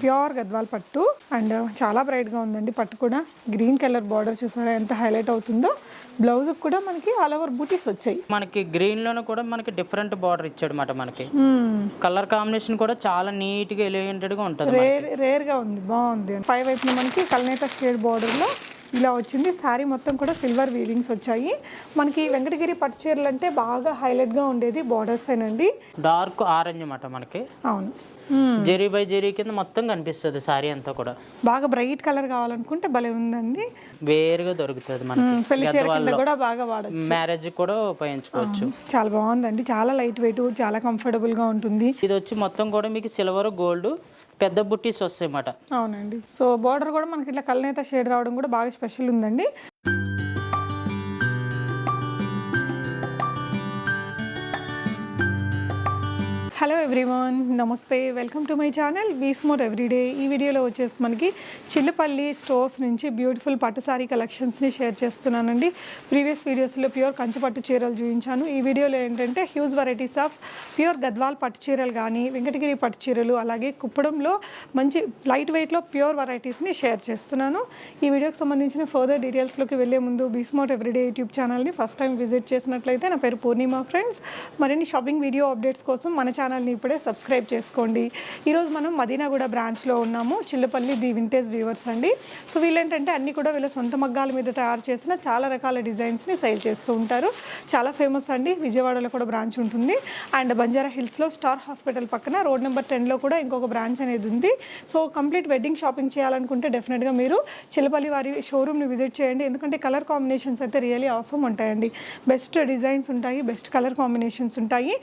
Pure Gadwal పట్టు and చాలా bright గా ఉందండి. పట్టు కూడా గ్రీన్ కలర్ బార్డర్ చూసారా ఎంత హైలైట్ అవుతుందో. బ్లౌజ్ కూడా మనకి ఆల్ ఓవర్ బూటీస్ వచ్చాయి. మనకి గ్రీన్ లోనే కూడా మనకి డిఫరెంట్ బార్డర్ ఇచ్చాడు అన్నమాట. మనకి కలర్ కాంబినేషన్ కూడా చాలా నీట్ గా ఎలిగెంటెడ్ గా ఉంటుంది. రేర్ గా ఉంది, బాగుంది. పై వైపున మనకి కల్నేత షేడ్ బార్డర్ లో ఇలా వచ్చింది. శారీ మొత్తం కూడా సిల్వర్ వీవింగ్స్ వచ్చాయి. మనకి వెంకటగిరి పట్టు చీరలు అంటే బాగా హైలైట్ గా ఉండేది బార్డర్స్ ఏనండి. డార్క్ ఆరెంజ్ అన్నమాట మనకి. అవును, జెరీ బై జెరీ కింద మొత్తం కనిపిస్తుంది శారీ అంతా కూడా. బాగా బ్రైట్ కలర్ కావాలనుకుంటే భలే ఉందండి. వేరుగా దొరుకుతుంది మనకి. పెళ్లి చీర కింద కూడా బాగా వాడచ్చు, మ్యారేజ్ కూడా ఉపయోగించుకోవచ్చు. చాలా బాగుందండి. చాలా లైట్ వెయిట్, చాలా కంఫర్టబుల్ గా ఉంటుంది. ఇది వచ్చి మొత్తం కూడా మీకు సిల్వర్ గోల్డ్ పెద్ద బుట్టీస్ వస్తాయి అన్నమాట. అవునండి. సో బార్డర్ కూడా మనకి ఇట్లా కల్నేత షేడ్ రావడం కూడా బాగా స్పెషల్ ఉందండి. హలో ఎవ్రీవన్, నమస్తే, welcome to my channel be smart everyday. ఈ వీడియోలో వచ్చేసి మనకి చిల్లపల్లి స్టోర్స్ నుంచి బ్యూటిఫుల్ పట్టు సారీ కలెక్షన్స్ని షేర్ చేస్తున్నానండి. ప్రీవియస్ వీడియోస్లో ప్యూర్ కంచి పట్టు చీరలు చూపించాను. ఈ వీడియోలో ఏంటంటే huge varieties of pure Gadwal పట్టు చీరలు కానీ వెంకటగిరి పట్టు చీరలు, అలాగే కుప్పడంలో మంచి లైట్ వెయిట్లో ప్యూర్ వెరైటీస్ని షేర్ చేస్తున్నాను. ఈ వీడియోకి సంబంధించిన ఫర్దర్ డీటెయిల్స్లోకి వెళ్ళే ముందు బీ స్మార్ట్ ఎవ్రీడే యూట్యూబ్ ఛానల్ని ఫస్ట్ టైం విజిట్ చేసినట్లయితే, నా పేరు పూర్ణిమ ఫ్రెండ్స్. మరిన్ని షాపింగ్ వీడియో అప్డేట్స్ కోసం మన ఛానల్ని ఇప్పుడే సబ్స్క్రైబ్ చేసుకోండి. ఈరోజు మనం మదీనాగూడ బ్రాంచ్లో ఉన్నాము. చిల్లపల్లి ది వింటేజ్ వీవర్స్ అండి. సో వీళ్ళేంటంటే అన్ని కూడా వీళ్ళ సొంత మగ్గాల మీద తయారు చేసిన చాలా రకాల డిజైన్స్ని సేల్ చేస్తూ ఉంటారు. చాలా ఫేమస్ అండి. విజయవాడలో కూడా బ్రాంచ్ ఉంటుంది. అండ్ బంజారా హిల్స్లో స్టార్ హాస్పిటల్ పక్కన రోడ్ నెంబర్ 10లో కూడా ఇంకొక బ్రాంచ్ అనేది ఉంది. సో కంప్లీట్ వెడ్డింగ్ షాపింగ్ చేయాలనుకుంటే డెఫినెట్గా మీరు చిల్లపల్లి వారి షోరూమ్ని విజిట్ చేయండి. ఎందుకంటే కలర్ కాంబినేషన్స్ అయితే రియల్లీ అవసరం ఉంటాయండి. బెస్ట్ డిజైన్స్ ఉంటాయి, బెస్ట్ కలర్ కాంబినేషన్స్ ఉంటాయి.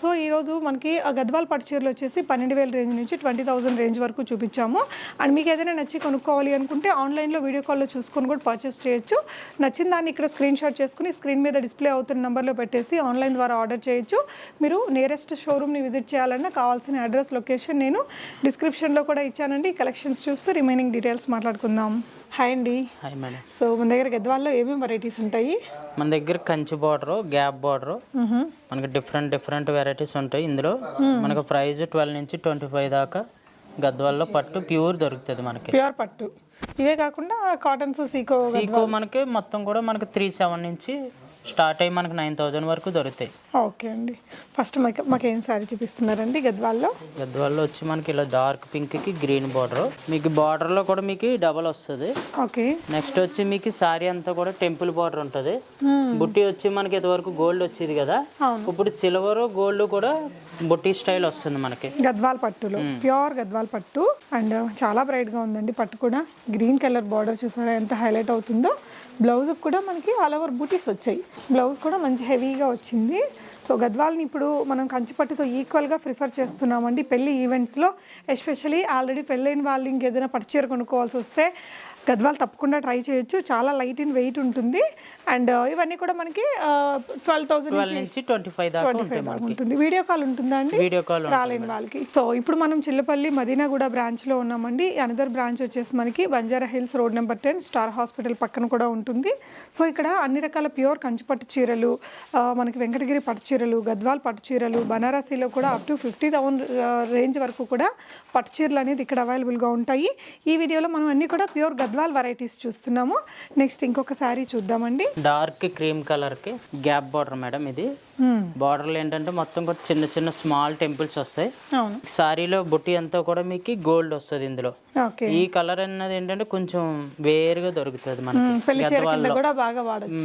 సో ఈరోజు మనకి గద్వాల్ పట్టు చీరలు వచ్చేసి 12,000 రేంజ్ నుంచి 20,000 రేంజ్ వరకు చూపించాము. అండ్ మీకు ఏదైనా నచ్చి కొనుక్కోవాలి అనుకుంటే ఆన్లైన్లో వీడియో కాల్లో చూసుకొని కూడా పర్చేస్ చేయొచ్చు. నచ్చిన దాన్ని ఇక్కడ స్క్రీన్ షాట్ చేసుకుని స్క్రీన్ మీద డిస్ప్లే అవుతున్న నెంబర్లో పెట్టేసి ఆన్లైన్ ద్వారా ఆర్డర్ చేయొచ్చు. మీరు నియరెస్ట్ షోరూమ్ని విజిట్ చేయాలన్నా కావాల్సిన అడ్రస్, లొకేషన్ నేను డిస్క్రిప్షన్లో కూడా ఇచ్చానండి. కలెక్షన్స్ చూస్తూ రిమైనింగ్ డీటెయిల్స్ మాట్లాడుకుందాం. హాయ్ అండి. Hi madam. సో మన దగ్గర గద్వాల్లో ఏమేమి వెరైటీస్ ఉంటాయి? మన దగ్గర కంచి బార్డర్, గ్యాప్ బార్డర్, మనకి డిఫరెంట్ వెరైటీస్ ఉంటాయి. ఇందులో మనకు ప్రైస్ 12 నుంచి 25 దాకా గద్వాల్లో పట్టు ప్యూర్ దొరుకుతుంది మనకి. ప్యూర్ పట్టు ఇవే కాకుండా కాటన్స్, సీకో మనకి మొత్తం కూడా మనకి 37 నుంచి స్టార్ట్ అయ్యి మనకి 9,000 వరకు దొరుకుతాయి. ఓకే అండి. ఫస్ట్ మాకు ఏం సారీ చూపిస్తున్నారండి గద్వాల్లో? గద్వాల్లో వచ్చి మనకి ఇలా డార్క్ పింక్ కి గ్రీన్ బార్డర్, మీకు బార్డర్ లో కూడా మీకు డబల్ వస్తుంది. ఓకే. నెక్స్ట్ వచ్చి మీకు సారీ అంతా కూడా టెంపుల్ బార్డర్ ఉంటుంది. బుట్టి వచ్చి మనకి ఇంతవరకు గోల్డ్ వచ్చేది కదా, ఇప్పుడు సిల్వర్ గోల్డ్ కూడా బుట్టి స్టైల్ వస్తుంది మనకి గద్వాల్ పట్టులో. ప్యూర్ గద్వాల్ పట్టు అండ్ చాలా బ్రైట్ గా ఉందండి. పట్టు కూడా గ్రీన్ కలర్ బార్డర్ చూసారా ఎంత హైలైట్ అవుతుందో. బ్లౌజ్ కూడా మనకి ఆల్ ఓవర్ బూటీస్ వచ్చాయి. బ్లౌజ్ కూడా మంచి హెవీగా వచ్చింది. సో గద్వాల్ని ఇప్పుడు మనం కంచిపట్టుతో ఈక్వల్గా ప్రిఫర్ చేస్తున్నామండి పెళ్లి ఈవెంట్స్లో. ఎస్పెషలీ ఆల్రెడీ పెళ్ళైన వాళ్ళు ఇంకేదైనా పట్టు చీర కొనుక్కోవాల్సి వస్తే గద్వాల్ తప్పకుండా ట్రై చేయొచ్చు. చాలా లైట్ ఇన్ వెయిట్ ఉంటుంది. అండ్ ఇవన్నీ కూడా మనకి 12,000 నుంచి 25 దాకా ఉంటుంది. వీడియో కాల్ ఉంటుందా అండి? వీడియో కాల్ రాలేని వాళ్ళకి. సో ఇప్పుడు మనం చిల్లపల్లి మదీనాగూడ బ్రాంచ్లో ఉన్నామండి. అనదర్ బ్రాంచ్ వచ్చేసి మనకి Banjara hills road number 10 star hospital పక్కన కూడా ఉంటుంది. సో ఇక్కడ అన్ని రకాల ప్యూర్ కంచి పట్టు చీరలు, మనకి వెంకటగిరి పట్టు చీరలు, గద్వాల్ పట్టు చీరలు, బనారసీలో కూడా అప్ టు 50,000 రేంజ్ వరకు కూడా పట్టు చీరలు అనేది ఇక్కడ అవైలబుల్గా ఉంటాయి. ఈ వీడియోలో మనం అన్ని కూడా ప్యూర్ గద్వాల్ వెరైటీస్ చూస్తున్నాము. నెక్స్ట్ ఇంకొక సారీ చూద్దామండి. డార్క్ క్రీమ్ కలర్ కి గ్యాప్ బార్డర్ మేడం. ఇది బార్డర్ లో ఏంటంటే మొత్తం కూడా చిన్న చిన్న స్మాల్ టెంపుల్స్ వస్తాయి. సారీలో బుట్టి అంతా కూడా మీకు గోల్డ్ వస్తుంది ఇందులో. ఈ కలర్ అన్నది ఏంటంటే కొంచెం వేరుగా దొరుకుతుంది మనకి.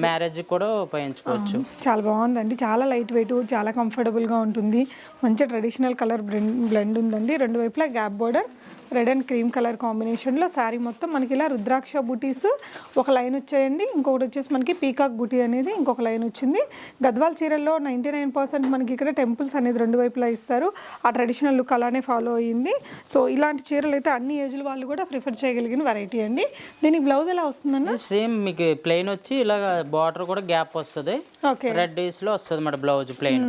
మ్యారేజ్ కూడా ఉపయోగించుకోవచ్చు. చాలా బాగుందండి. చాలా లైట్ వెయిట్, చాలా కంఫర్టబుల్ గా ఉంటుంది. మంచి ట్రెడిషనల్ కలర్ బ్లెండ్ ఉందండి. రెండు వైపులా gap border, red and cream colour కాంబినేషన్లో శారీ మొత్తం మనకి ఇలా రుద్రాక్ష బూటీస్ ఒక లైన్ వచ్చాయండి. ఇంకొకటి వచ్చేసి మనకి పీకాక్ బూటీ అనేది ఇంకొక లైన్ వచ్చింది. గద్వాల్ చీరల్లో 99% మనకి ఇక్కడ టెంపుల్స్ అనేది రెండు వైపులా ఇస్తారు. ఆ ట్రెడిషనల్ లుక్ అలానే ఫాలో అయ్యింది. సో ఇలాంటి చీరలు అయితే అన్ని ఏజ్ల వాళ్ళు కూడా ప్రిఫర్ చేయగలిగిన వెరైటీ అండి. దీనికి బ్లౌజ్ ఎలా వస్తుందన్న? సేమ్ మీకు ప్లెయిన్ వచ్చి ఇలా బార్డర్ కూడా గ్యాప్ వస్తుంది. ఓకే. రెడ్ డేస్ లో వస్తుంది మన బ్లౌజ్ ప్లెయిన్.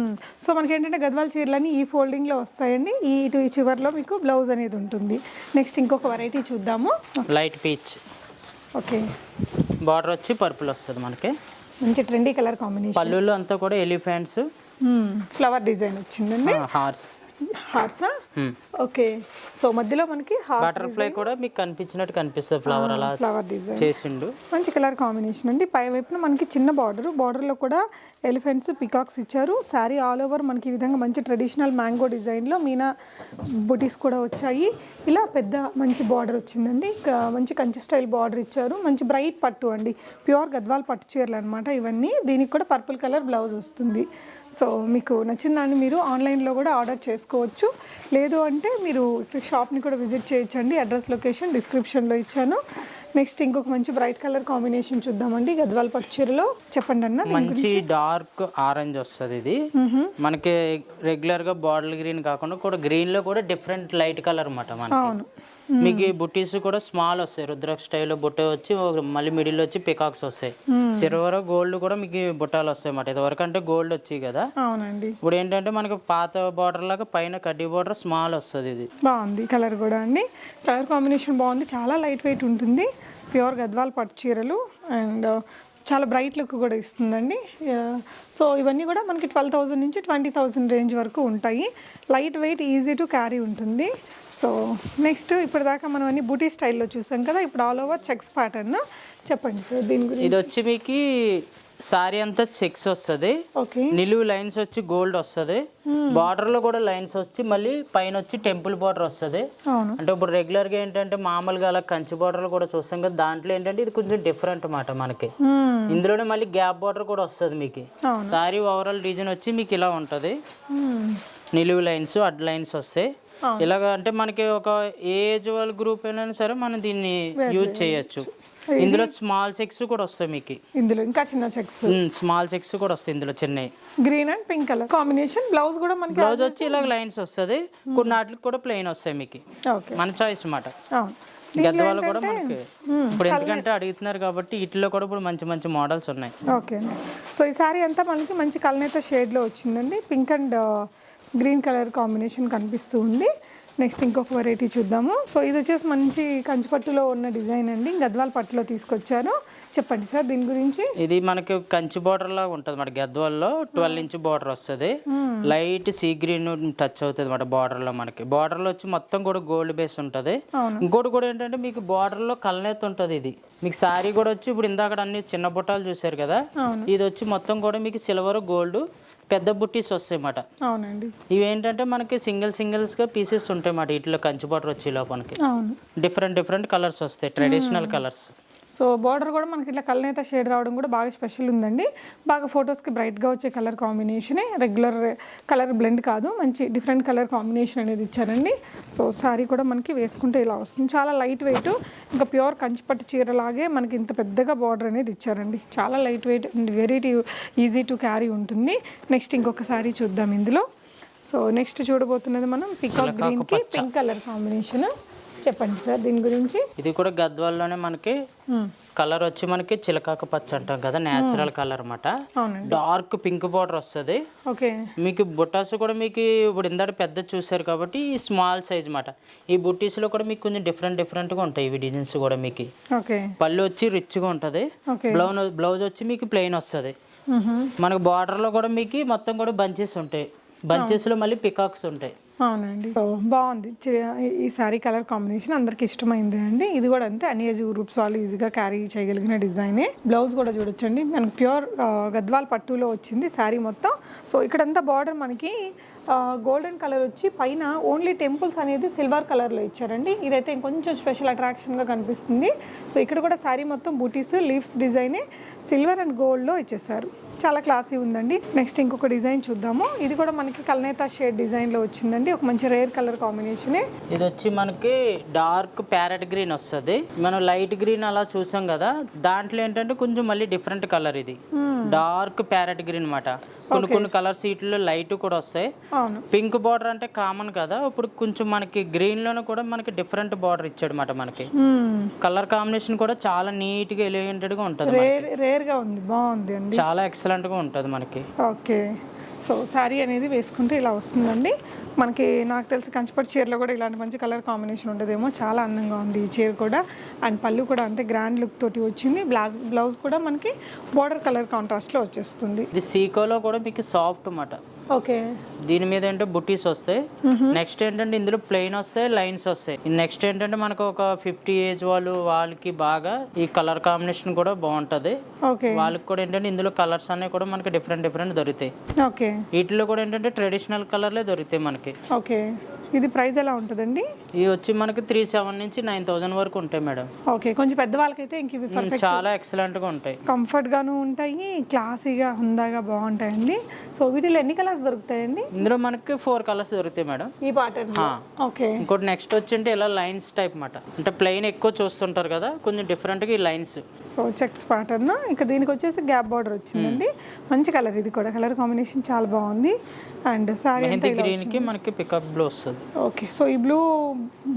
సో మనకి ఏంటంటే గద్వాల్ చీరలని ఈ ఫోల్డింగ్ లో వస్తాయండి. ఈ చివర్లో మీకు బ్లౌజ్ అనేది ఉంటుంది. నెక్స్ట్ ఇంకొక వెరైటీ చూద్దాము. Light peach. ఓకే. బార్డర్ వచ్చి పర్పుల్ వస్తుంది మనకి. మంచి ట్రెండీ కలర్ కాంబినేషన్. పళ్ళులో అంతా కూడా ఎలిఫెంట్స్ ఫ్లవర్ డిజైన్ వచ్చిందండి. హార్స్ హార్సా ఓకే. సో మధ్యలో మనకి బటర్ఫ్లై కూడా మీకు కనిపించినట్టు కనిపిస్తుంది, ఫ్లవర్ అలా ఫ్లవర్ డిజైన్ చేసిండు. మంచి కలర్ కాంబినేషన్ అండి. పై వైపున మనకి చిన్న బార్డర్లో కూడా ఎలిఫెంట్స్ పికాక్స్ ఇచ్చారు. శారీ ఆల్ ఓవర్ మనకి ఈ విధంగా మంచి ట్రెడిషనల్ మ్యాంగో డిజైన్లో మీనా బుటీస్ కూడా వచ్చాయి. ఇలా పెద్ద మంచి బార్డర్ వచ్చిందండి. మంచి కంచి స్టైల్ బార్డర్ ఇచ్చారు. మంచి బ్రైట్ పట్టు అండి, ప్యూర్ గద్వాల్ పట్టు చీరలు అనమాట ఇవన్నీ. దీనికి కూడా పర్పుల్ కలర్ బ్లౌజ్ వస్తుంది. సో మీకు నచ్చిన దాన్ని మీరు ఆన్లైన్లో కూడా ఆర్డర్ చేసుకోవచ్చు, లేదు అంటే మీరు షాప్ని కూడా విజిట్ చేయొచ్చండి. అడ్రస్ లొకేషన్ డిస్క్రిప్షన్లో ఇచ్చాను. నెక్స్ట్ ఇంకొక మంచి బ్రైట్ కలర్ కాంబినేషన్ చూద్దామండి గద్వాల్ పట్టు చీరలో. చెప్పండి అన్న. మంచి డార్క్ ఆరెంజ్ వస్తుంది ఇది. మనకి రెగ్యులర్ గా బాటిల్ గ్రీన్ కాకుండా కూడా గ్రీన్ లో కూడా డిఫరెంట్ లైట్ కలర్ అన్నమాట మనకి. మీకు ఈ బుట్టీస్ కూడా స్మాల్ వస్తాయి, రుద్రాక్ష స్టైల్లో బుట్ట వచ్చి మళ్ళీ మిడిల్ వచ్చి పికాక్స్ వస్తాయి. సిల్వర్ గోల్డ్ కూడా మీకు బుట్టాలు వస్తాయి అన్నమాట. ఇది వరకు అంటే గోల్డ్ వచ్చాయి కదా. అవునండి. ఇప్పుడు ఏంటంటే మనకి పాత బార్డర్ లాగా పైన కడ్డీ బార్డర్ స్మాల్ వస్తుంది. ఇది బాగుంది కలర్ కూడా అండి. కలర్ కాంబినేషన్ బాగుంది, చాలా లైట్ వెయిట్ ఉంటుంది. ప్యూర్ గద్వాల్ పట్టు చీరలు అండ్ చాలా బ్రైట్ లుక్ కూడా ఇస్తుందండి. సో ఇవన్నీ కూడా మనకి 12,000 నుంచి 20,000 రేంజ్ వరకు ఉంటాయి. Light weight, easy to carry ఉంటుంది. సో నెక్స్ట్ ఇప్పటిదాకా మనం అన్ని బూటీ స్టైల్లో చూసాం కదా, ఇప్పుడు ఆల్ ఓవర్ చెక్స్ ప్యాటర్న్ చెప్పండి సార్ దీని గురించి. ఇది వచ్చి మీకు సారీ అంతా చెక్స్ వస్తుంది, నిలువు లైన్స్ వచ్చి గోల్డ్ వస్తుంది, బార్డర్ లో కూడా లైన్స్ వచ్చి మళ్ళీ పైన వచ్చి టెంపుల్ బార్డర్ వస్తుంది. అంటే ఇప్పుడు రెగ్యులర్ గా ఏంటంటే మామూలుగా అలా కంచి బార్డర్ కూడా చూస్తాం కదా, దాంట్లో ఏంటంటే ఇది కొంచెం డిఫరెంట్ అన్నమాట మనకి. ఇందులోనే మళ్ళీ గ్యాప్ బార్డర్ కూడా వస్తుంది మీకు. సారీ ఓవరాల్ డిజైన్ వచ్చి మీకు ఇలా ఉంటది, నిలువు లైన్స్ అడ్ లైన్స్ వస్తాయి. ఇలాగ అంటే మనకి ఒక ఏజ్ వాళ్ళ గ్రూప్ అయినా సరే మనం దీన్ని యూజ్ చేయొచ్చు. ఇందులో స్మాల్ చెక్స్ కూడా వస్తాయి మీకు. ఇందులో ఇంకా చిన్న చెక్స్, స్మాల్ చెక్స్ కూడా వస్తాయి ఇందులో చిన్నవి. Green and pink colour combination. Blouse కూడా మనకి బ్లౌజ్ వచ్చి ఇలా లైన్స్ వస్తుంది, కొన్ని వాటికి కూడా ప్లెయిన్ వస్తాయి మీకు. మన చాయిస్ అన్నమాట. గద్వాలు కూడా మనకి ఇప్పుడు ఎందుకంటే అడుగుతున్నారు కాబట్టి వీటిలో కూడా ఇప్పుడు మంచి మంచి మోడల్స్ ఉన్నాయి. ఓకే. సో ఈ సారీ అంతా మనకి మంచి కలనేత షేడ్లో వచ్చిందండి. Pink and green colour combination కనిపిస్తూ ఉంది. నెక్స్ట్ ఇంకొక వెరైటీ చూద్దాము. సో ఇది వచ్చేసి మంచి కంచిపట్టులో ఉన్న డిజైన్ అండి, గద్వాల్ పట్టులో తీసుకొచ్చారు. చెప్పండి సార్ దీని గురించి. ఇది మనకి కంచి బార్డర్ లాగా ఉంటుంది మన గద్వాల్లో. 12 ఇంచ్ బార్డర్ వస్తుంది, లైట్ సీ గ్రీన్ టచ్ అవుతుంది అన్నమాట బార్డర్ లో. మనకి బార్డర్ లో వచ్చి మొత్తం కూడా గోల్డ్ బేస్ ఉంటుంది. ఇంకోటి కూడా ఏంటంటే మీకు బార్డర్ లో కలనేత ఉంటుంది. ఇది మీకు సారీ కూడా వచ్చి ఇప్పుడు ఇందాక అన్ని చిన్న బుట్టాలు చూసారు కదా, ఇది వచ్చి మొత్తం కూడా మీకు సిల్వర్ గోల్డ్ పెద్ద బుట్టీస్ వస్తాయి అన్నమాట. అవునండి. ఇవి ఏంటంటే మనకి సింగిల్స్ గా పీసెస్ ఉంటాయి అన్నమాట. వీటిలో కంచి బార్డర్ వచ్చి లోపలికి డిఫరెంట్ కలర్స్ వస్తాయి, ట్రెడిషనల్ కలర్స్. సో బార్డర్ కూడా మనకి ఇట్లా కలనేత షేడ్ రావడం కూడా బాగా స్పెషల్ ఉందండి. బాగా ఫొటోస్కి బ్రైట్గా వచ్చే కలర్ కాంబినేషనే, రెగ్యులర్ కలర్ బ్లెండ్ కాదు, మంచి డిఫరెంట్ కలర్ కాంబినేషన్ అనేది ఇచ్చారండి. సో శారీ కూడా మనకి వేసుకుంటే ఇలా వస్తుంది, చాలా లైట్ వెయిట్. ఇంకా ప్యూర్ కంచిపట్టు చీరలాగే మనకి ఇంత పెద్దగా బార్డర్ అనేది ఇచ్చారండి. చాలా light weight and very easy to carry ఉంటుంది. నెక్స్ట్ ఇంకొక శారీ చూద్దాం ఇందులో. సో నెక్స్ట్ చూడబోతున్నది మనం పికాక్ గ్రీన్కి పింక్ కలర్ కాంబినేషన్. చెప్పండి సార్ దీని గురించి. ఇది కూడా గద్వాల్లోనే మనకి కలర్ వచ్చి మనకి చిలకాక పచ్చ అంటాం కదా, నేచురల్ కలర్ అన్నమాట. డార్క్ పింక్ బార్డర్ వస్తుంది. మీకు బుట్టాస్ కూడా మీకు ఇప్పుడు ఇందాక పెద్ద చూసారు కాబట్టి ఈ స్మాల్ సైజ్ అన్నమాట. ఈ బుట్టీస్ లో కూడా మీకు కొంచెం డిఫరెంట్ గా ఉంటాయి ఇవి డిజైన్స్ కూడా. మీకు పళ్ళు వచ్చి రిచ్ గా ఉంటది, బ్లౌజ్ వచ్చి మీకు ప్లెయిన్ వస్తుంది. మనకు బార్డర్ లో కూడా మీకు మొత్తం కూడా బంచెస్ ఉంటాయి, బంచెస్ లో మళ్ళీ పికాక్స్ ఉంటాయి. అవునండి. బాగుంది ఈ శారీ కలర్ కాంబినేషన్, అందరికి ఇష్టమైంది అండి. ఇది కూడా అంతే, అన్ని ఏజ్ గ్రూప్స్ వాళ్ళు ఈజీగా క్యారీ చేయగలిగిన డిజైనే. బ్లౌజ్ కూడా చూడొచ్చండి, మనకి ప్యూర్ గద్వాల్ పట్టులో వచ్చింది శారీ మొత్తం. సో ఇక్కడంతా బార్డర్ మనకి గోల్డెన్ కలర్ వచ్చి పైన ఓన్లీ టెంపుల్స్ అనేది సిల్వర్ కలర్లో ఇచ్చారండి. ఇదైతే ఇంకొంచెం స్పెషల్ అట్రాక్షన్గా కనిపిస్తుంది. సో ఇక్కడ కూడా శారీ మొత్తం బూటీస్ లీవ్స్ డిజైనే సిల్వర్ అండ్ గోల్డ్లో ఇచ్చేసారు, చాలా క్లాసీ ఉందండి. నెక్స్ట్ ఇంకొక డిజైన్ చూద్దాము. ఇది కూడా మనకి కల్నేత షేడ్ డిజైన్లో వచ్చిందండి, ఒక మంచి రేర్ కలర్ కాంబినేషనే. ఇది వచ్చి మనకి డార్క్ ప్యారెట్ గ్రీన్ వస్తుంది. మనం లైట్ గ్రీన్ అలా చూసాం కదా, దాంట్లో ఏంటంటే కొంచెం మళ్ళీ డిఫరెంట్ కలర్. ఇది డార్క్ ప్యారెట్ గ్రీన్ అన్నమాట. కొన్ని కలర్స్ వీటిలో లైట్ కూడా వస్తాయి. పింక్ బార్డర్ అంటే కామన్ కదా, ఇప్పుడు కొంచెం మనకి గ్రీన్ లోనే కూడా మనకి డిఫరెంట్ బార్డర్ ఇచ్చాడు అన్నమాట. మనకి కలర్ కాంబినేషన్ కూడా చాలా నీట్ గా ఎలిగెంటెడ్ గా ఉంటుంది, రేర్ గా ఉంది, బాగుంది అండి, చాలా ఎక్సలెంట్ గా ఉంటుంది మనకి. ఓకే. సో శారీ అనేది వేసుకుంటే ఇలా వస్తుందండి మనకి. నాకు తెలిసి కంచిపట్టు చీరలో కూడా ఇలాంటి మంచి కలర్ కాంబినేషన్ ఉంటుందేమో, చాలా అందంగా ఉంది ఈ చీర కూడా. అండ్ పళ్ళు కూడా అంతే గ్రాండ్ లుక్ తోటి వచ్చింది. బ్లౌజ్ కూడా మనకి బార్డర్ కలర్ కాంట్రాస్ట్ లో వచ్చేస్తుంది. ఇది సీకోలో కూడా మీకు సాఫ్ట్ అన్నమాట, ఓకే. దీని మీద ఏంటంటే బుటీస్ వస్తాయి. నెక్స్ట్ ఏంటంటే ఇందులో ప్లెయిన్ వస్తాయి, లైన్స్ వస్తాయి. నెక్స్ట్ ఏంటంటే మనకు ఒక 50 ఏజ్ వాళ్ళకి బాగా ఈ కలర్ కాంబినేషన్ కూడా బాగుంటది. ఓకే. వాళ్ళకి కూడా ఏంటంటే ఇందులో కలర్స్ అనేవి కూడా మనకి డిఫరెంట్ దొరుకుతాయి. ఓకే. వీటిలో కూడా ఏంటంటే ట్రెడిషనల్ కలర్లే దొరుకుతాయి మనకి. ఓకే. ఇది ప్రైస్ ఎలా ఉంటుందండి? ఇది వచ్చి మనకి 3700 నుంచి 9000 వరకు ఉంటాయి మేడం. ఓకే. కొంచెం పెద్ద వాళ్ళకైతే ఇంక ఇవి చాలా ఎక్సలెంట్ గా ఉంటాయి, కంఫర్ట్ గాను ఉంటాయి, క్లాసీగా హుందాగా బాగుంటాయండి. సో వీటిలో ఎన్ని కలర్స్ దొరుకుతాయండి? ఇందులో మనకి 4 కలర్స్ దొరుకుతాయి మేడం ఈ ప్యాటర్న్. ఓకే. ఇంకోటి నెక్స్ట్ వచ్చి ఇలా లైన్స్ టైప్ మాట, అంటే ప్లెయిన్ ఎక్కువ చూస్తుంటారు కదా, కొంచెం డిఫరెంట్ గా ఈ లైన్స్. So checks pattern. ఇక్కడ దీనికి వచ్చేసి గ్యాప్ బార్డర్ వచ్చిందండి. మంచి కలర్, ఇది కూడా కలర్ కాంబినేషన్ చాలా బాగుంది. అండ్ సారీ మెహందీ గ్రీన్ కి మనకి పికప్ బ్లూ వస్తుంది. ఓకే. సో ఈ బ్లూ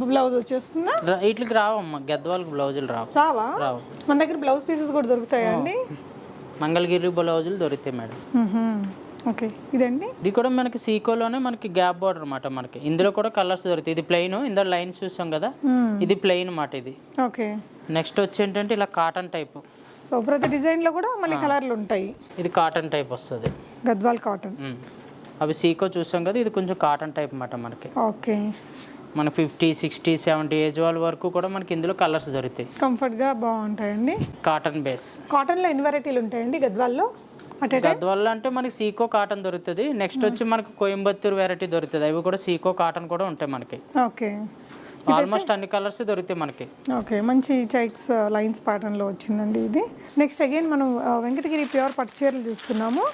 బ్లౌజ్ వచ్చేస్తుందా? వీటికి రావమ్మా, గద్వాలకు బ్లౌజులు రావా? మన దగ్గర బ్లౌజ్ పీసెస్ కూడా దొరుకుతాయా అండి? మంగళగిరి బ్లౌజులు దొరుకుతాయి మేడం. ఓకే. ఇదండి, ఇది కూడా మనకి సీకోలోనే మనకి గ్యాప్ బార్డర్ అనమాట. మనకి ఇందులో కూడా కలర్స్ దొరుకుతాయి. ఇది ప్లెయిన్, ఇందులో లైన్స్ చూసాం కదా, ఇది ప్లెయిన్ అన్నమాట ఇది. ఓకే. నెక్స్ట్ వచ్చి ఏంటంటే ఇలా కాటన్ టైప్. సో ప్రతి డిజైన్ లో కూడా మళ్ళీ కలర్లు ఉంటాయి. ఇది కాటన్ టైప్ వస్తుంది, గద్వాల్ కాటన్. అవి సీకో చూసాం కదా, ఇది కొంచెం కాటన్ టైప్ అన్నమాట మనకి. ఓకే. మన 50, 60, 70 ఏజ్ వాళ్ళ వరకు కూడా మనకి ఇందులో కలర్స్ దొరుకుతాయి. కంఫర్ట్ గా బాగుంటాయండి. Cotton base. కాటన్ లో ఎన్ని వెరైటీలు ఉంటాయండి గద్వాల్లో? గద్వాల్ అంటే మనకి సీకో కాటన్ దొరుకుతుంది. నెక్స్ట్ వచ్చి మనకి కోయంబత్తూర్ వెరైటీ దొరుకుతుంది, అవి కూడా సీకో కాటన్ కూడా ఉంటాయి మనకి. ఓకే. ఆల్మోస్ట్ అన్ని కలర్స్ దొరుకుతాయి మనకి. ఓకే. మంచి చెక్స్ లైన్స్ ప్యాటర్న్ లో వచ్చిందండి ఇది. నెక్స్ట్ అగైన్ మనం వెంకటగిరి ప్యూర్ పట్టు చీరలు చూస్తున్నాము.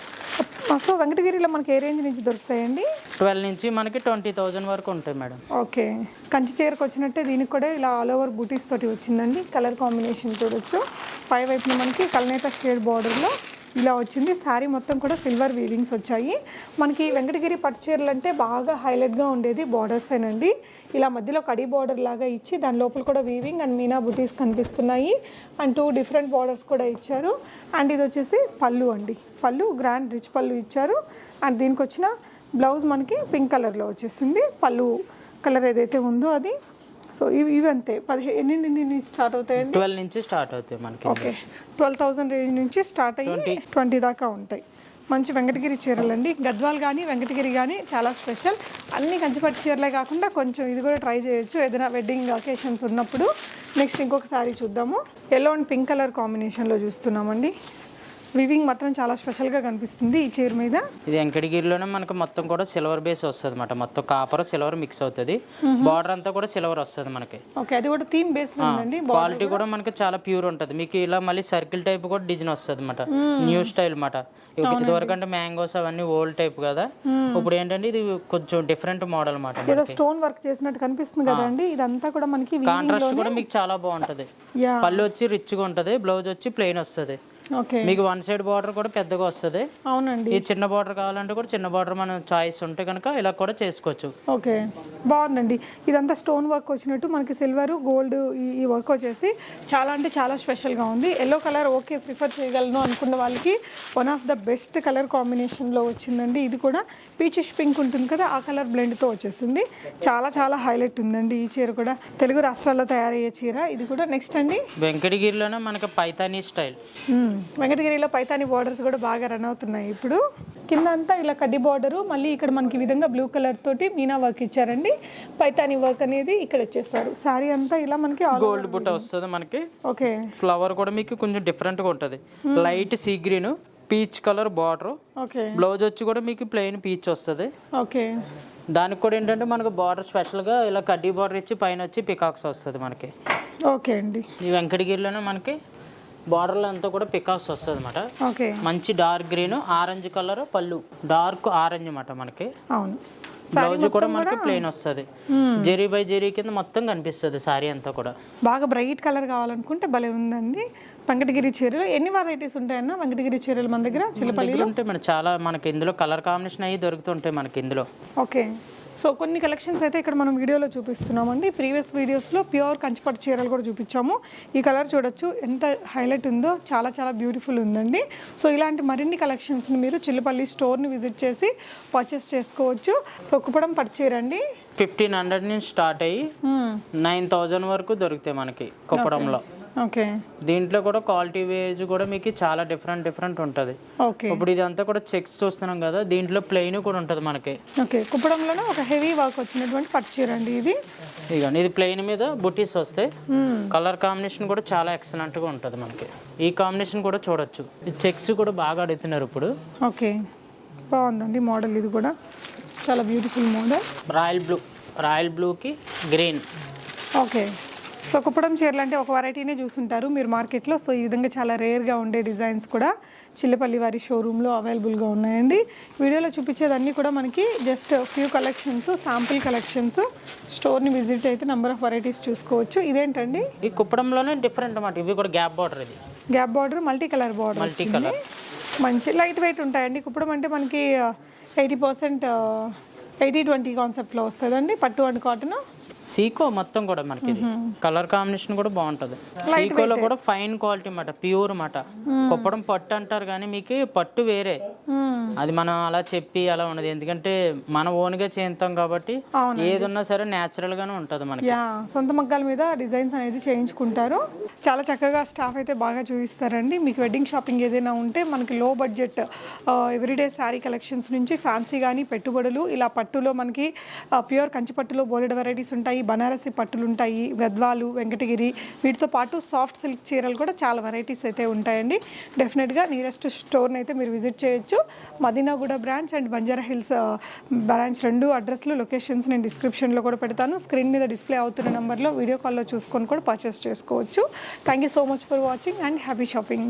సో వెంకటగిరిలో మనకి ఏ రేంజ్ నుంచి దొరుకుతాయండి? 12 నుంచి మనకి 20,000 వరకు ఉంటాయి మేడం. ఓకే. కంచి చీరకు వచ్చినట్టే దీనికి కూడా ఇలా ఆల్ ఓవర్ బూటీస్ తోటి వచ్చిందండి. కలర్ కాంబినేషన్ చూడొచ్చు. పై వైపున మనకి కల్నేత షేడ్ బార్డర్లో ఇలా వచ్చింది. శారీ మొత్తం కూడా సిల్వర్ వీవింగ్స్ వచ్చాయి. మనకి వెంకటగిరి పట్టు చీరలు అంటే బాగా హైలైట్గా ఉండేది బార్డర్స్ ఏనండి. ఇలా మధ్యలో కడి బార్డర్ లాగా ఇచ్చి దాని లోపల కూడా వీవింగ్ అండ్ మీనా బుటీస్ కనిపిస్తున్నాయి. అండ్ 2 డిఫరెంట్ బార్డర్స్ కూడా ఇచ్చారు. అండ్ ఇది వచ్చేసి పళ్ళు అండి. పళ్ళు గ్రాండ్ రిచ్ పళ్ళు ఇచ్చారు. అండ్ దీనికి వచ్చిన బ్లౌజ్ మనకి పింక్ కలర్లో వచ్చేసింది. పళ్ళు కలర్ ఏదైతే ఉందో అది. సో ఇవి అంతే. 15 నుంచి స్టార్ట్ అవుతాయండి? 12 నుంచి స్టార్ట్ అవుతాయి మనకి. ఓకే. 12,000 రేంజ్ నుంచి స్టార్ట్ అయ్యి 20 దాకా ఉంటాయి. మంచి వెంకటగిరి చీరలు అండి. గద్వాల్ కానీ వెంకటగిరి కానీ చాలా స్పెషల్. అన్ని కంచిపట్టు చీరలే కాకుండా కొంచెం ఇది కూడా ట్రై చేయొచ్చు ఏదైనా వెడ్డింగ్ అకేషన్స్ ఉన్నప్పుడు. నెక్స్ట్ ఇంకొక సారీ చూద్దాము. ఎల్లో అండ్ పింక్ కలర్ కాంబినేషన్లో చూస్తున్నామండి. వివింగ్ మాత్రం చాలా స్పెషల్గా కనిపిస్తుంది ఈ చీర మీద. ఇది వెంకటగిరిలోనే మనకు మొత్తం కూడా సిల్వర్ బేస్ వస్తుంది అన్నమాట. మొత్తం కాపర్ సిల్వర్ మిక్స్ అవుతుంది. బార్డర్ అంతా కూడా సిల్వర్ వస్తుంది మనకి. ఓకే. అది కూడా థీమ్ బేస్ ఉందండి. క్వాలిటీ కూడా మనకి చాలా ప్యూర్ ఉంటుంది. మీకు ఇలా మళ్ళీ సర్కిల్ టైప్ కూడా డిజైన్ వస్తుంది అన్నమాట. న్యూ స్టైల్ అన్నమాట. ఇదివరకు అంటే మ్యాంగోస్ అవన్నీ ఓల్డ్ టైప్ కదా, ఇప్పుడు ఏంటంటే ఇది కొంచెం డిఫరెంట్ మోడల్ అన్నమాట. ఏదో స్టోన్ వర్క్ చేసినట్టు కనిపిస్తుంది కదండి. ఇదంతా కూడా మనకి కాంట్రాస్ట్ కూడా మీకు చాలా బాగుంటది. పళ్ళు వచ్చి రిచ్ గా ఉంటది, బ్లౌజ్ వచ్చి ప్లెయిన్ వస్తుంది. ఓకే. మీకు 1 సైడ్ బార్డర్ కూడా పెద్దగా వస్తుంది. అవునండి. ఈ చిన్న బార్డర్ కావాలంటే కూడా చిన్న బార్డర్ మనం చాయిస్ ఉంటే కనుక ఇలా కూడా చేసుకోవచ్చు. ఓకే. బాగుందండి. ఇదంతా స్టోన్ వర్క్ వచ్చినట్టు మనకి సిల్వర్ గోల్డ్ ఈ వర్క్ వచ్చేసి చాలా అంటే చాలా స్పెషల్గా ఉంది. ఎల్లో కలర్ ఓకే ప్రిఫర్ చేయగలను అనుకున్న వాళ్ళకి one of the best colour కాంబినేషన్లో వచ్చిందండి. ఇది కూడా పీచిష్ పింక్ ఉంటుంది కదా, ఆ కలర్ బ్లెండ్తో వచ్చేసింది. చాలా చాలా హైలైట్ ఉందండి ఈ చీర కూడా. తెలుగు రాష్ట్రాల్లో తయారయ్యే చీర ఇది కూడా. నెక్స్ట్ అండి వెంకటగిరిలోనే మనకి పైతానీ స్టైల్. వెంకటగిరిలో పైతానీ బార్డర్స్ కూడా బాగా రన్ అవుతున్నాయి ఇప్పుడు. కింద అంతా ఇలా కడ్డీ బార్డరు, మళ్ళీ ఇక్కడ మనకి విధంగా బ్లూ కలర్ తోటి మీనా వర్క్ ఇచ్చారండి. పైతానీ వర్క్ అనేది ఇక్కడ ఇచ్చేస్తారు. సారీ అంతా ఇలా మనకి గోల్డ్ బుట్ట వస్తుంది మనకి. ఓకే. ఫ్లవర్ కూడా మీకు కొంచెం డిఫరెంట్ గా ఉంటది. Light sea green peach colour border. Okay. Blouse వచ్చి కూడా మీకు ప్లెయిన్ పీచ్ వస్తుంది. ఓకే. దానికి కూడా ఏంటంటే మనకు బార్డర్ స్పెషల్ గా ఇలా కడ్డీ బార్డర్ ఇచ్చి పైన వచ్చి పికాక్స్ వస్తుంది మనకి. ఓకే అండి. ఈ వెంకటగిరిలోనే మనకి బార్డర్లో అంతా కూడా పికాక్స్ వస్తుంది అనమాట. ఓకే. మంచి డార్క్ గ్రీన్ ఆరెంజ్ కలర్ పళ్ళు, డార్క్ ఆరెంజ్ అన్నమాట మనకి. అవును. బ్లౌజ్ కూడా మనకి ప్లెయిన్ వస్తుంది. జెరీ బై జెరీ కింద మొత్తం కనిపిస్తుంది సారీ అంతా కూడా. బాగా బ్రైట్ కలర్ కావాలనుకుంటే భలే ఉందండి. వెంకటగిరి చీరలు ఎన్ని వెరైటీస్ ఉంటాయన్న వెంకటగిరి చీరలు మన దగ్గర? చిల్లపల్లిలో ఉంటాయి మన చాలా. మనకి ఇందులో కలర్ కాంబినేషన్ అయ్యి దొరుకుతుంటాయి మనకి ఇందులో. ఓకే. సో కొన్ని కలెక్షన్స్ అయితే ఇక్కడ మనం వీడియోలో చూపిస్తున్నామండి. ప్రీవియస్ వీడియోస్లో ప్యూర్ కంచిపట్టు చీరలు కూడా చూపించాము. ఈ కలర్ చూడొచ్చు ఎంత హైలైట్ ఉందో, చాలా చాలా బ్యూటిఫుల్ ఉందండి. సో ఇలాంటి మరిన్ని కలెక్షన్స్ని మీరు చిల్లపల్లి స్టోర్ని విజిట్ చేసి పర్చేస్ చేసుకోవచ్చు. సో కుప్పడం పట్టు చీర అండి 1500 నుంచి స్టార్ట్ అయ్యి 9000 వరకు దొరుకుతాయి మనకి కుప్పడంలో. ఓకే. దీంట్లో కూడా క్వాలిటీ వేజ్ కూడా మీకు చాలా డిఫరెంట్ ఉంటుంది. ఓకే. ఇప్పుడు ఇదంతా కూడా చెక్స్ చూస్తున్నాం కదా, దీంట్లో ప్లెయిన్ కూడా ఉంటుంది మనకి. ఓకే. కుప్పడంలోనే ఒక హెవీ వర్క్ వచ్చినటువంటి పట్టు చీర అండి ఇది. ఇదిగోండి, ఇది ప్లెయిన్ మీద బుటీస్ వస్తాయి. కలర్ కాంబినేషన్ కూడా చాలా ఎక్సలెంట్ గా ఉంటుంది మనకి. ఈ కాంబినేషన్ కూడా చూడొచ్చు. ఈ చెక్స్ కూడా బాగా అడుగుతున్నారు ఇప్పుడు. ఓకే, బాగుందండి మోడల్. ఇది కూడా చాలా బ్యూటిఫుల్ మోడల్. రాయల్ బ్లూకి గ్రీన్. ఓకే. సో కుప్పడం చీరలు అంటే ఒక వెరైటీనే చూస్తుంటారు మీరు మార్కెట్లో. సో ఈ విధంగా చాలా రేర్గా ఉండే డిజైన్స్ కూడా చిల్లపల్లి వారి షోరూంలో అవైలబుల్గా ఉన్నాయండి. వీడియోలో చూపించేదన్నీ కూడా మనకి just few collections, sample collections. స్టోర్ని విజిట్ అయితే నెంబర్ ఆఫ్ వెరైటీస్ చూసుకోవచ్చు. ఇదేంటండి? ఈ కుప్పడంలోనే డిఫరెంట్ అన్నమాట. ఇవి కూడా గ్యాప్ బార్డర్. ఇది gap border, multi colour border. మంచి లైట్ వెయిట్ ఉంటాయండి. కుప్పడం అంటే మనకి 80% 80-20 కాన్సెప్ట్లో వస్తుందండి. పట్టు అండ్ కాటన్. సీకో మొత్తం కూడా మనకి కలర్ కాంబినేషన్ కూడా బాగుంటుంది. సీకోలో కూడా ఫైన్ క్వాలిటీ మాట, ప్యూర్ మాట. కుప్పడం పట్టు అంటారు కానీ మీకు పట్టు వేరే. అది మనం అలా చెప్పి అలా ఉన్నది, ఎందుకంటే మన ఓన్ గా చేస్తాం కాబట్టి ఏది ఉన్నా సరే న్యాచురల్ గానే ఉంటది మనకి. సొంత మగ్గాల మీద డిజైన్స్ అనేది చేయించుకుంటారు. చాలా చక్కగా స్టాఫ్ అయితే బాగా చూపిస్తారండి. మీకు వెడ్డింగ్ షాపింగ్ ఏదైనా ఉంటే మనకి లో బడ్జెట్ ఎవ్రీడే శారీ కలెక్షన్స్ నుంచి ఫ్యాన్సీ కానీ పెట్టుబడులు, ఇలా పట్టులో మనకి ప్యూర్ కంచి పట్టులో బోలెడ్ వెరైటీస్ ఉంటాయి. బనారసి పట్టులు ఉంటాయి, గద్వాలు, వెంకటగిరి, వీటితో పాటు సాఫ్ట్ సిల్క్ చీరలు కూడా చాలా వెరైటీస్ అయితే ఉంటాయండి. డెఫినెట్గా నియరెస్ట్ స్టోర్ని అయితే మీరు విజిట్ చేయొచ్చు. Madinaguda branch and Banjara hills branch, 2 అడ్రస్లు, లొకేషన్స్ నేను డిస్క్రిప్షన్లో కూడా పెడతాను. స్క్రీన్ మీద డిస్ప్లే అవుతున్న నెంబర్లో వీడియో కాల్లో చూసుకొని కూడా పర్చేస్ చేసుకోవచ్చు. Thank you so much for watching and happy shopping.